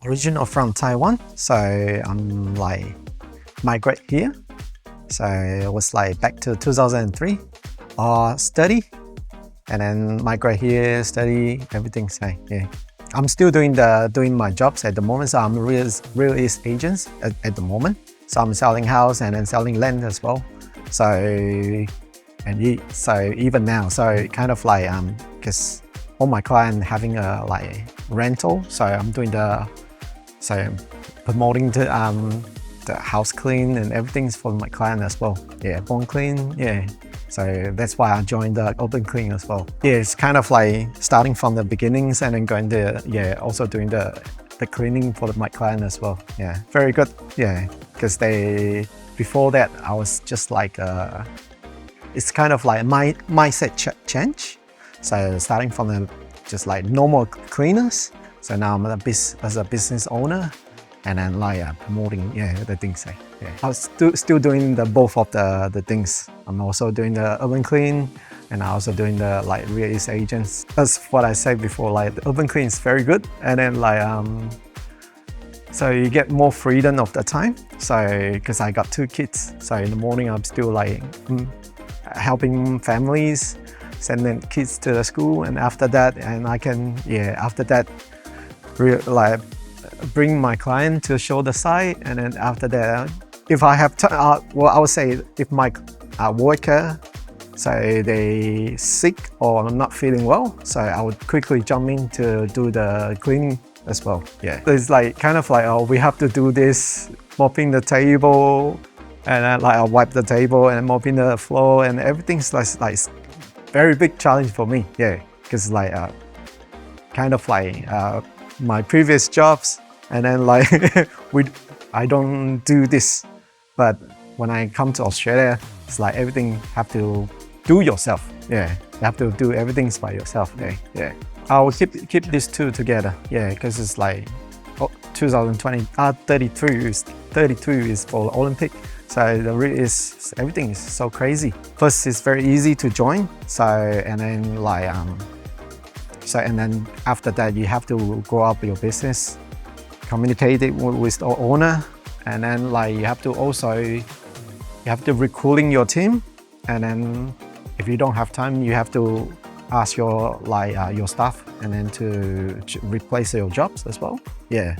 Original from Taiwan, so I'm like migrate here. So it was like back to 2003, study, and then migrate here, study, everything. So yeah, I'm still doing my jobs at the moment. So I'm a real estate agent at the moment. So I'm selling house and then selling land as well. So so even now, so kind of like because all my clients having a like rental, so I'm doing promoting the house clean and everything's for my client as well. Yeah, bone clean. Yeah. So that's why I joined the Open Clean as well. Yeah, it's kind of like starting from the beginnings and then going to also doing the cleaning for my client as well. Yeah, very good. Yeah, because before that I was just like it's kind of like my mindset change. So starting from just like normal cleaners. So now I'm as a business owner, and then like promoting the things. Yeah, I was still doing both of the things. I'm also doing the Urban Clean, and I'm also doing the like real estate agents. That's what I said before. Like the Urban Clean is very good, and then like so you get more freedom of the time. So because I got 2 kids, so in the morning I'm still like helping families, sending kids to the school, and after that, and I can after that like bring my client to show the site, and then after that, if I have time, well, I would say if my worker, so they sick or not feeling well, so I would quickly jump in to do the cleaning as well. Yeah, it's like kind of like we have to do this, mopping the table, and then like I wipe the table and mopping the floor, and everything's like very big challenge for me. Yeah, because like kind of like my previous jobs, and then like I don't do this, but when I come to Australia, it's like everything have to do yourself. Yeah, you have to do everything by yourself. Yeah. I will keep these 2 together. Yeah, because it's like 2020 32 is for Olympic. So everything is so crazy. Plus, it's very easy to join. So and then like and then after that, you have to grow up your business, communicate it with the owner, and then like you have to recruiting your team, and then if you don't have time, you have to ask your staff, and then to replace your jobs as well. Yeah.